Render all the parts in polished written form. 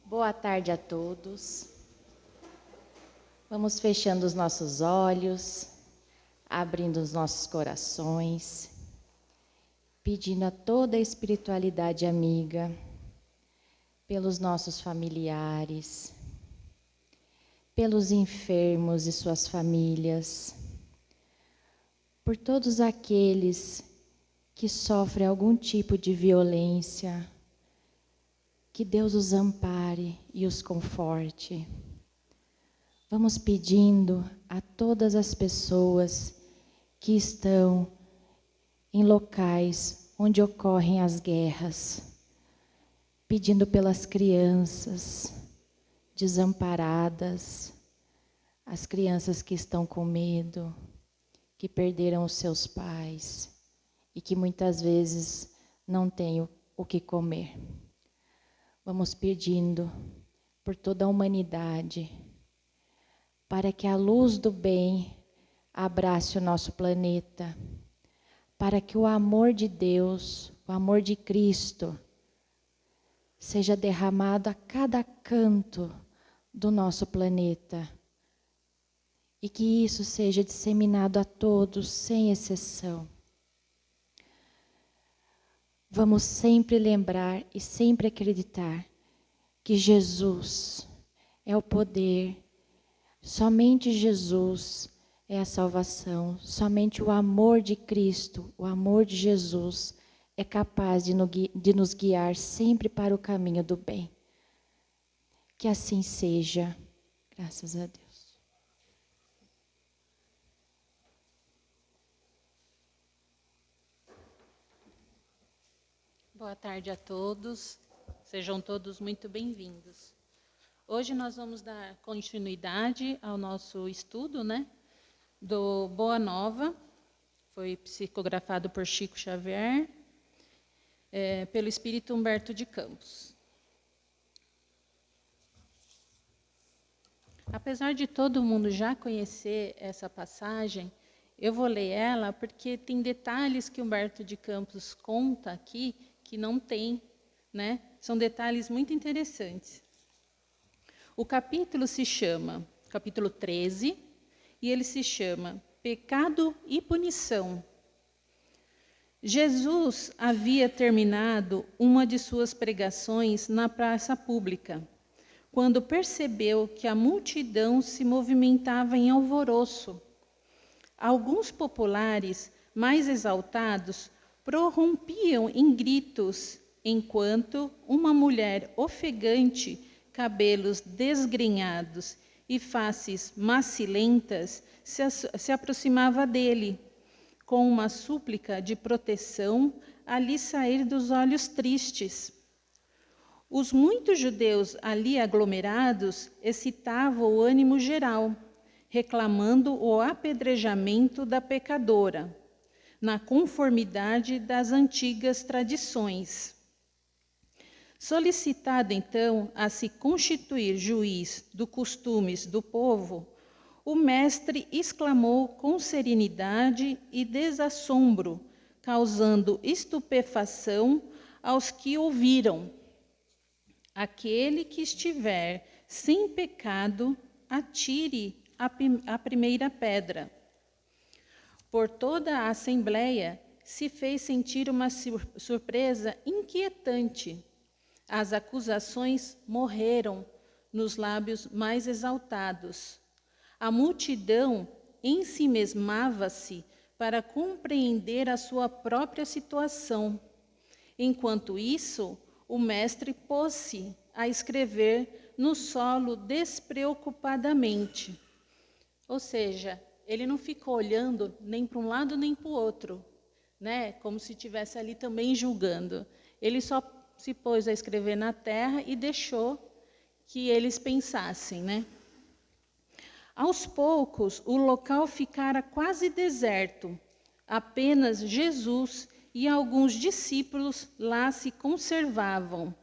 Boa tarde a todos. Vamos fechando os nossos olhos, abrindo os nossos corações, pedindo a toda a espiritualidade amiga, pelos nossos familiares, pelos enfermos e suas famílias, por todos aqueles que sofrem algum tipo de violência, que Deus os ampare e os conforte. Vamos pedindo a todas as pessoas que estão em locais onde ocorrem as guerras, pedindo pelas crianças desamparadas, as crianças que estão com medo, que perderam os seus pais e que muitas vezes não têm o que comer. Vamos pedindo por toda a humanidade, para que a luz do bem abrace o nosso planeta, para que o amor de Deus, o amor de Cristo, seja derramado a cada canto do nosso planeta, e que isso seja disseminado a todos, sem exceção. Vamos sempre lembrar e sempre acreditar que Jesus é o poder, somente Jesus é a salvação, somente o amor de Cristo, o amor de Jesus é capaz de nos guiar sempre para o caminho do bem. Que assim seja, graças a Deus. Boa tarde a todos, sejam todos muito bem-vindos. Hoje nós vamos dar continuidade ao nosso estudo, do Boa Nova, foi psicografado por Chico Xavier, pelo Espírito Humberto de Campos. Apesar de todo mundo já conhecer essa passagem, eu vou ler ela porque tem detalhes que Humberto de Campos conta aqui que não tem, São detalhes muito interessantes. O capítulo se chama, capítulo 13, e ele se chama Pecado e Punição. Jesus havia terminado uma de suas pregações na praça pública, quando percebeu que a multidão se movimentava em alvoroço. Alguns populares, mais exaltados, prorrompiam em gritos, enquanto uma mulher ofegante, cabelos desgrenhados e faces macilentas, se aproximava dele, com uma súplica de proteção a lhe sair dos olhos tristes. Os muitos judeus ali aglomerados excitavam o ânimo geral, reclamando o apedrejamento da pecadora, na conformidade das antigas tradições. Solicitado, então, a se constituir juiz dos costumes do povo, o mestre exclamou com serenidade e desassombro, causando estupefação aos que ouviram: aquele que estiver sem pecado, atire a primeira pedra. Por toda a assembleia se fez sentir uma surpresa inquietante. As acusações morreram nos lábios mais exaltados. A multidão ensimesmava-se para compreender a sua própria situação. Enquanto isso, o mestre pôs-se a escrever no solo despreocupadamente. Ou seja, ele não ficou olhando nem para um lado nem para o outro, como se estivesse ali também julgando. Ele só se pôs a escrever na terra e deixou que eles pensassem, Aos poucos, o local ficara quase deserto. Apenas Jesus e alguns discípulos lá se conservavam,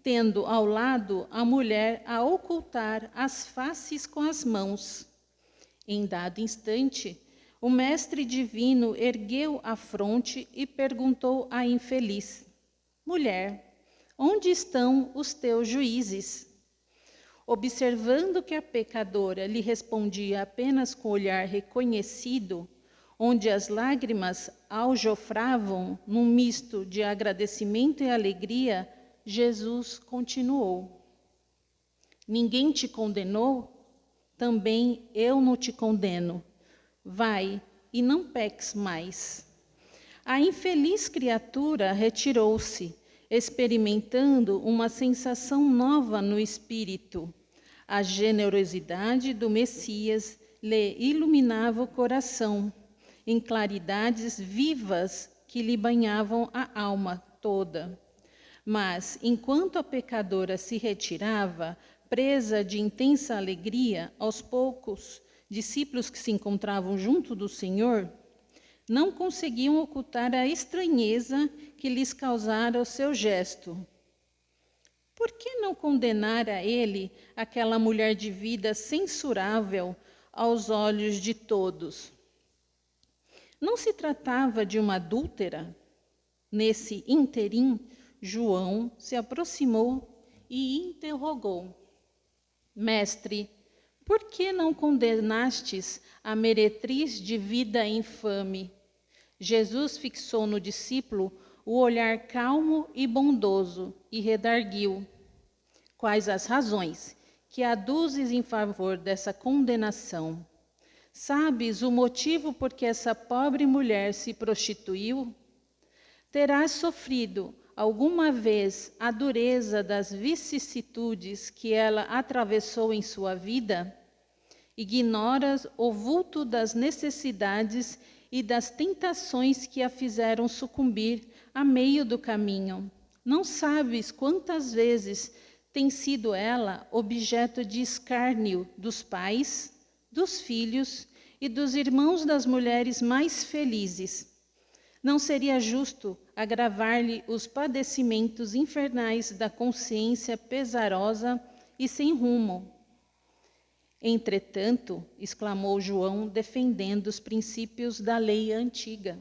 tendo ao lado a mulher a ocultar as faces com as mãos. Em dado instante, o mestre divino ergueu a fronte e perguntou à infeliz: mulher, onde estão os teus juízes? Observando que a pecadora lhe respondia apenas com o olhar reconhecido, onde as lágrimas aljofravam num misto de agradecimento e alegria, Jesus continuou: Ninguém te condenou? Também eu não te condeno. Vai e não peques mais. A infeliz criatura retirou-se, experimentando uma sensação nova no espírito. A generosidade do Messias lhe iluminava o coração, em claridades vivas que lhe banhavam a alma toda. Mas, enquanto a pecadora se retirava, presa de intensa alegria, aos poucos, discípulos que se encontravam junto do Senhor não conseguiam ocultar a estranheza que lhes causara o seu gesto. Por que não condenar a ele aquela mulher de vida censurável aos olhos de todos? Não se tratava de uma adúltera? Nesse ínterim, João se aproximou e interrogou: Mestre, por que não condenastes a meretriz de vida infame? Jesus fixou no discípulo o olhar calmo e bondoso e redarguiu: Quais as razões que aduzes em favor dessa condenação? Sabes o motivo por que essa pobre mulher se prostituiu? Terás sofrido alguma vez a dureza das vicissitudes que ela atravessou em sua vida? Ignoras o vulto das necessidades e das tentações que a fizeram sucumbir a meio do caminho. Não sabes quantas vezes tem sido ela objeto de escárnio dos pais, dos filhos e dos irmãos das mulheres mais felizes. Não seria justo agravar-lhe os padecimentos infernais da consciência pesarosa e sem rumo. Entretanto, exclamou João, defendendo os princípios da lei antiga,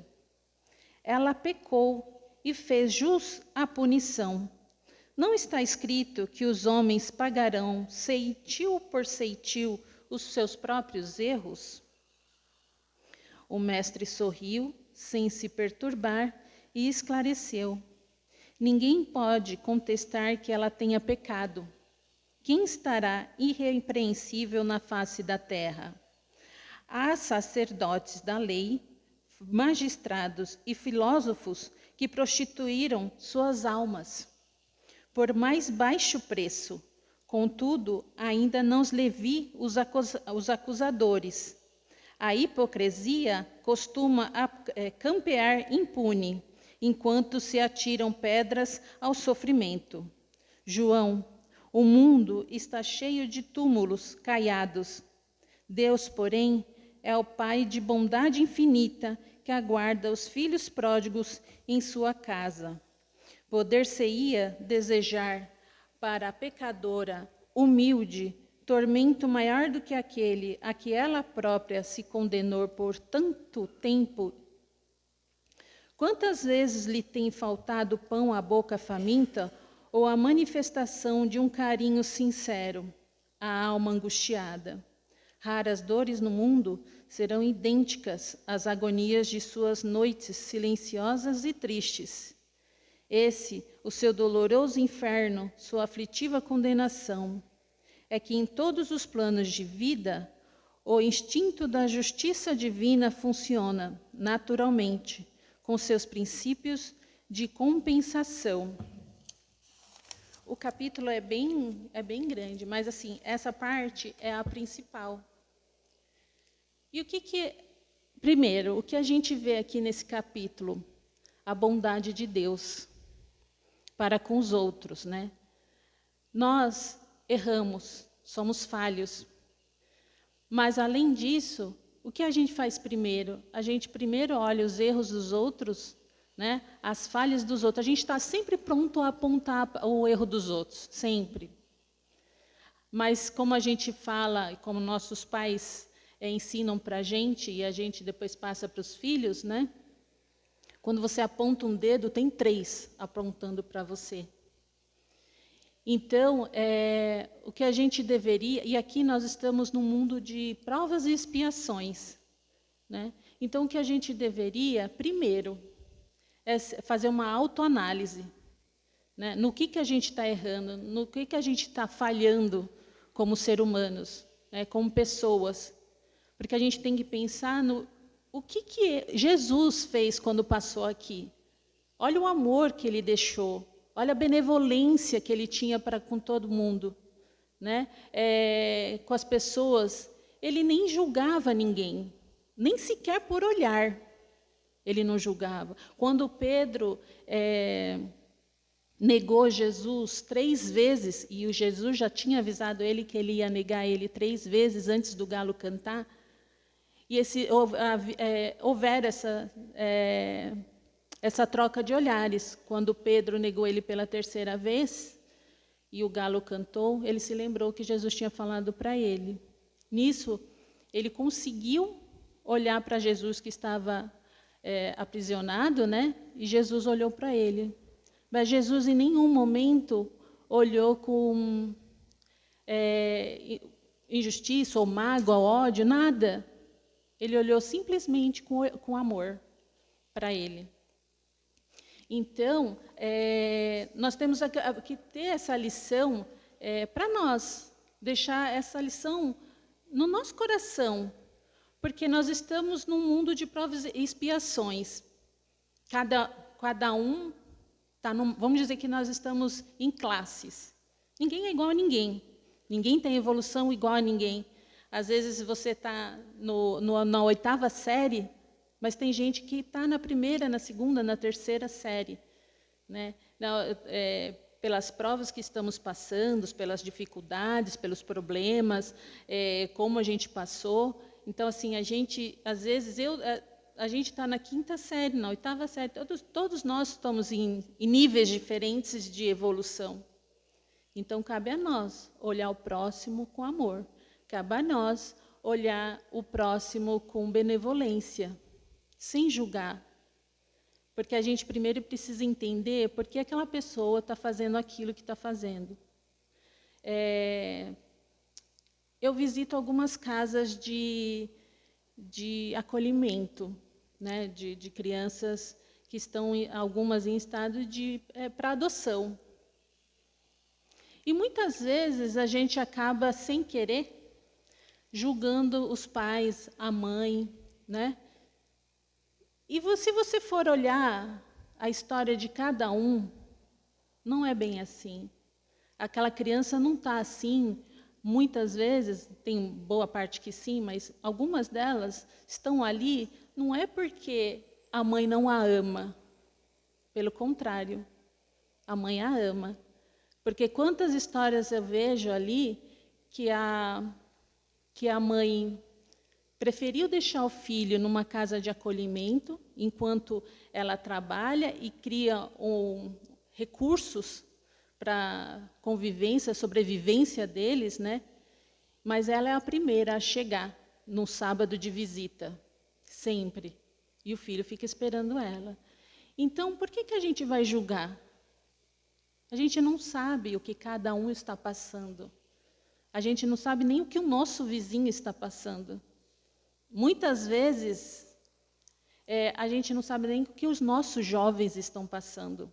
ela pecou e fez jus à punição. Não está escrito que os homens pagarão ceitil por ceitil os seus próprios erros? O mestre sorriu, sem se perturbar, e esclareceu: Ninguém pode contestar que ela tenha pecado. Quem estará irrepreensível na face da terra? Há sacerdotes da lei, magistrados e filósofos que prostituíram suas almas por mais baixo preço. Contudo, ainda não os vi os acusadores. A hipocrisia costuma campear impune, enquanto se atiram pedras ao sofrimento. João, o mundo está cheio de túmulos caiados. Deus, porém, é o Pai de bondade infinita que aguarda os filhos pródigos em sua casa. Poder-se-ia desejar para a pecadora humilde tormento maior do que aquele a que ela própria se condenou por tanto tempo? Quantas vezes lhe tem faltado pão à boca faminta ou a manifestação de um carinho sincero à alma angustiada? Raras dores no mundo serão idênticas às agonias de suas noites silenciosas e tristes. Esse, o seu doloroso inferno, sua aflitiva condenação, é que em todos os planos de vida, o instinto da justiça divina funciona naturalmente, com seus princípios de compensação. O capítulo é bem grande, mas assim, essa parte é a principal. E primeiro, o que a gente vê aqui nesse capítulo? A bondade de Deus para com os outros, né? Nós erramos, somos falhos. Mas, além disso, o que a gente faz primeiro? A gente primeiro olha os erros dos outros, né? As falhas dos outros. A gente está sempre pronto a apontar o erro dos outros, sempre. Mas, como a gente fala, como nossos pais ensinam para a gente, e a gente depois passa para os filhos, né? Quando você aponta um dedo, tem 3 apontando para você. Então, o que a gente deveria... E aqui nós estamos num mundo de provas e expiações, né? Então, o que a gente deveria, primeiro, é fazer uma autoanálise, né? No que a gente está errando, no que a gente está falhando como seres humanos, né? Como pessoas. Porque a gente tem que pensar no o que Jesus fez quando passou aqui. Olha o amor que ele deixou, olha a benevolência que ele tinha para com todo mundo, né? Com as pessoas. Ele nem julgava ninguém, nem sequer por olhar ele não julgava. Quando Pedro negou Jesus 3 vezes, e o Jesus já tinha avisado ele que ele ia negar ele 3 vezes antes do galo cantar, e houver essa troca de olhares. Quando Pedro negou ele pela 3ª vez, e o galo cantou, ele se lembrou que Jesus tinha falado para ele. Nisso, ele conseguiu olhar para Jesus que estava aprisionado, né? E Jesus olhou para ele. Mas Jesus, em nenhum momento, olhou com injustiça, ou mágoa, ou ódio, nada. Ele olhou simplesmente com amor para ele. Então, nós temos que ter essa lição para nós, deixar essa lição no nosso coração, porque nós estamos num mundo de provas e expiações. Cada um está vamos dizer que nós estamos em classes. Ninguém é igual a ninguém. Ninguém tem evolução igual a ninguém. Às vezes você está na 8ª série, mas tem gente que está na 1ª, na 2ª, na 3ª série, né? Pelas provas que estamos passando, pelas dificuldades, pelos problemas, como a gente passou. Então, assim, às vezes, a gente está na 5ª série, na 8ª série, todos nós estamos em níveis diferentes de evolução. Então, cabe a nós olhar o próximo com amor. Cabe a nós olhar o próximo com benevolência, sem julgar. Porque a gente primeiro precisa entender por que aquela pessoa está fazendo aquilo que está fazendo. Eu visito algumas casas de acolhimento, né, de crianças que estão, algumas em estado para adoção. E muitas vezes a gente acaba, sem querer, julgando os pais, a mãe, né? E se você for olhar a história de cada um, não é bem assim. Aquela criança não está assim, muitas vezes, tem boa parte que sim, mas algumas delas estão ali, não é porque a mãe não a ama. Pelo contrário, a mãe a ama. Porque quantas histórias eu vejo ali que a mãe preferiu deixar o filho numa casa de acolhimento, enquanto ela trabalha e cria recursos para convivência, sobrevivência deles, né? Mas ela é a primeira a chegar no sábado de visita, sempre. E o filho fica esperando ela. Então, por que a gente vai julgar? A gente não sabe o que cada um está passando. A gente não sabe nem o que o nosso vizinho está passando. Muitas vezes, a gente não sabe nem o que os nossos jovens estão passando.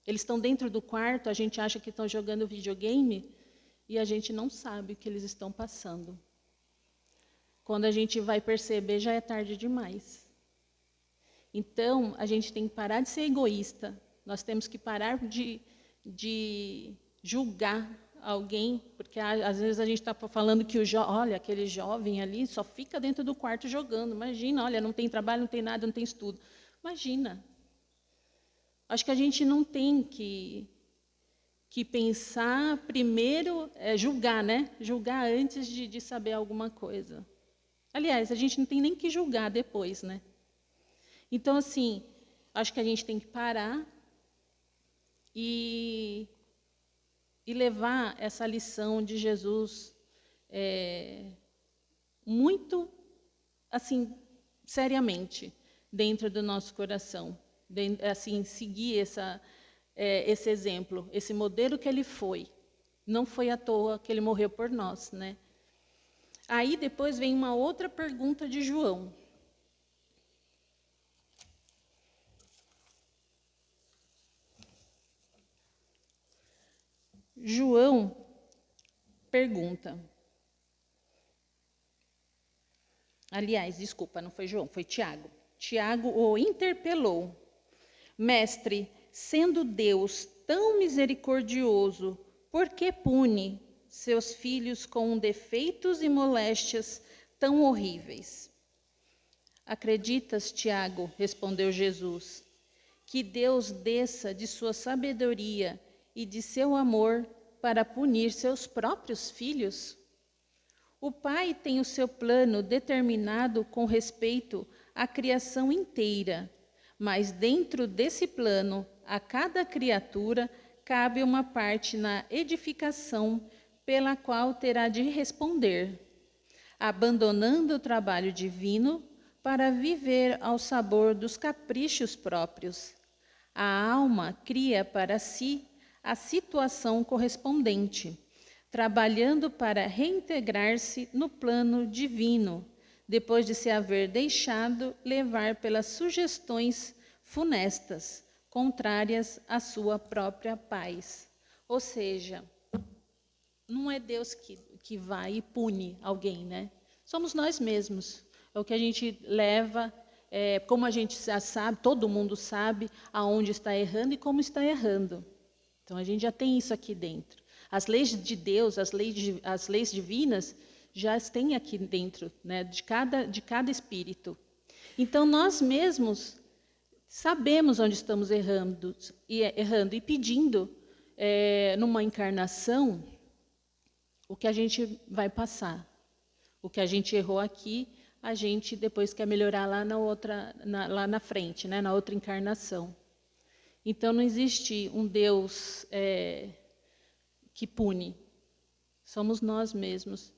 Eles estão dentro do quarto, a gente acha que estão jogando videogame, e a gente não sabe o que eles estão passando. Quando a gente vai perceber, já é tarde demais. Então, a gente tem que parar de ser egoísta. Nós temos que parar de julgar alguém, porque às vezes a gente está falando que olha, aquele jovem ali só fica dentro do quarto jogando. Imagina, olha, não tem trabalho, não tem nada, não tem estudo. Imagina. Acho que a gente não tem que pensar primeiro, julgar, né? Julgar antes de saber alguma coisa. Aliás, a gente não tem nem que julgar depois, né? Então, assim, acho que a gente tem que parar e levar essa lição de Jesus muito, assim, seriamente, dentro do nosso coração. Assim, seguir esse exemplo, esse modelo que ele foi, Não foi à toa que ele morreu por nós, né? Aí depois vem uma outra pergunta de João. João pergunta. Aliás, desculpa, não foi João, foi Tiago. Tiago o interpelou. Mestre, sendo Deus tão misericordioso, por que pune seus filhos com defeitos e moléstias tão horríveis? Acreditas, Tiago, respondeu Jesus, que Deus desça de sua sabedoria e de seu amor para punir seus próprios filhos? O Pai tem o seu plano determinado com respeito à criação inteira, mas dentro desse plano, a cada criatura cabe uma parte na edificação pela qual terá de responder, abandonando o trabalho divino para viver ao sabor dos caprichos próprios. A alma cria para si a situação correspondente, trabalhando para reintegrar-se no plano divino, depois de se haver deixado levar pelas sugestões funestas, contrárias à sua própria paz. Ou seja, não é Deus que vai e pune alguém, né? Somos nós mesmos. É o que a gente leva, como a gente já sabe, todo mundo sabe aonde está errando e como está errando. Então, a gente já tem isso aqui dentro. As leis de Deus, as leis divinas, já têm aqui dentro, né, de cada espírito. Então, nós mesmos sabemos onde estamos errando e pedindo, numa encarnação, o que a gente vai passar. O que a gente errou aqui, a gente depois quer melhorar lá lá na frente, né, na outra encarnação. Então, não existe um Deus que pune. Somos nós mesmos.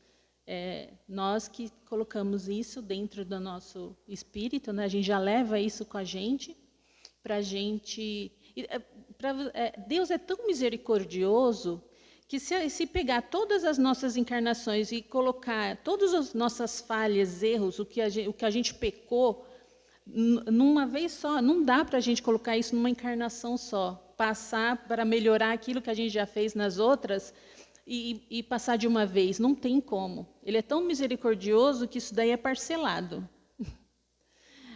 Nós que colocamos isso dentro do nosso espírito, né? A gente já leva isso com a gente, para a gente... Deus é tão misericordioso que se pegar todas as nossas encarnações e colocar todas as nossas falhas, erros, o que a gente pecou, numa vez só, não dá para a gente colocar isso numa encarnação só, passar para melhorar aquilo que a gente já fez nas outras e passar de uma vez, não tem como. Ele é tão misericordioso que isso daí é parcelado.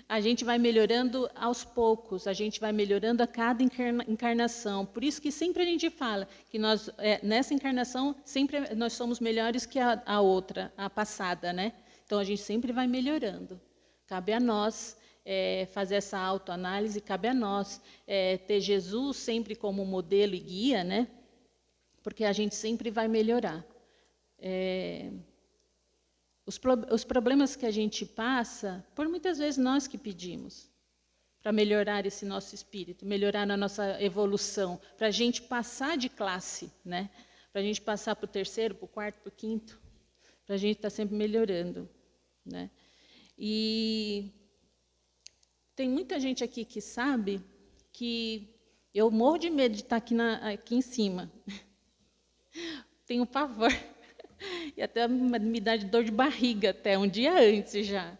A gente vai melhorando aos poucos, a gente vai melhorando a cada encarnação. Por isso que sempre a gente fala que nós, nessa encarnação, sempre nós somos melhores que a outra, a passada, né? Então, a gente sempre vai melhorando. Cabe a nós fazer essa autoanálise, cabe a nós ter Jesus sempre como modelo e guia, né? Porque a gente sempre vai melhorar. Os problemas que a gente passa, por muitas vezes nós que pedimos, para melhorar esse nosso espírito, melhorar na nossa evolução, para a gente passar de classe, né? Para a gente passar para o terceiro, para o quarto, para o quinto, para a gente estar sempre melhorando, né? E tem muita gente aqui que sabe que eu morro de medo de estar aqui em cima. Tenho pavor. E até me dá de dor de barriga, até um dia antes já.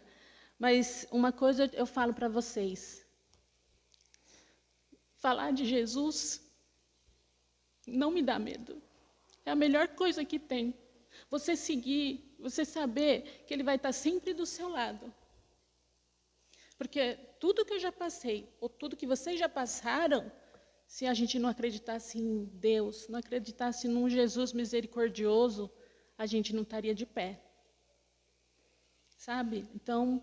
Mas uma coisa eu falo para vocês. Falar de Jesus não me dá medo. É a melhor coisa que tem. Você seguir, você saber que Ele vai estar sempre do seu lado. Porque tudo que eu já passei, ou tudo que vocês já passaram, se a gente não acreditasse em Deus, não acreditasse num Jesus misericordioso, a gente não estaria de pé. Sabe? Então,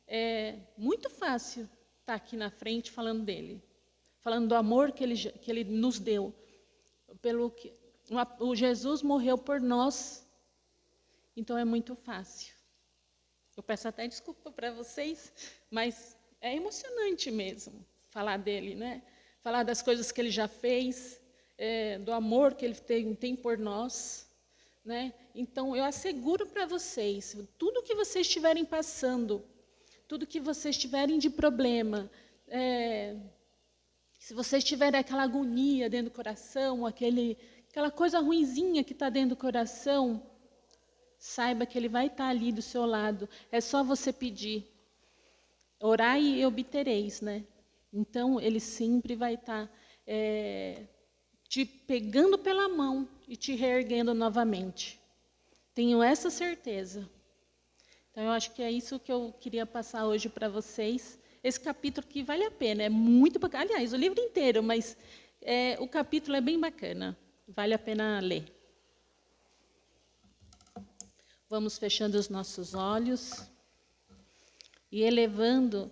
é muito fácil estar aqui na frente falando dele. Falando do amor que ele nos deu. O Jesus morreu por nós. Então, é muito fácil. Eu peço até desculpa para vocês, mas é emocionante mesmo falar dele, né? Falar das coisas que ele já fez, do amor que ele tem por nós. Né? Então, eu asseguro para vocês, tudo que vocês estiverem passando, tudo que vocês tiverem de problema, se vocês tiverem aquela agonia dentro do coração, aquela coisa ruinzinha que está dentro do coração, saiba que Ele vai estar ali do seu lado. É só você pedir. Orai e obtereis, né? Então, Ele sempre vai estar te pegando pela mão e te reerguendo novamente. Tenho essa certeza. Então, eu acho que é isso que eu queria passar hoje para vocês. Esse capítulo que vale a pena, é muito bacana. Aliás, o livro inteiro, mas o capítulo é bem bacana. Vale a pena ler. Vamos fechando os nossos olhos e elevando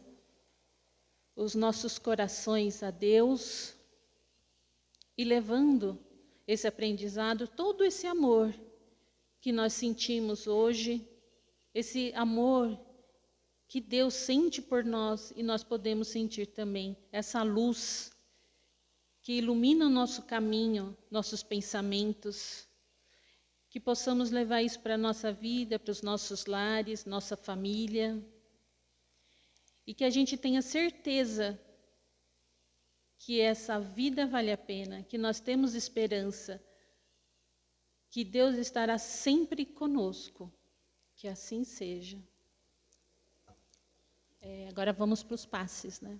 os nossos corações a Deus e levando esse aprendizado, todo esse amor que nós sentimos hoje, esse amor que Deus sente por nós e nós podemos sentir também, essa luz que ilumina o nosso caminho, nossos pensamentos, que possamos levar isso para a nossa vida, para os nossos lares, nossa família, e que a gente tenha certeza que essa vida vale a pena, que nós temos esperança, que Deus estará sempre conosco, que assim seja. Agora vamos para os passes, né?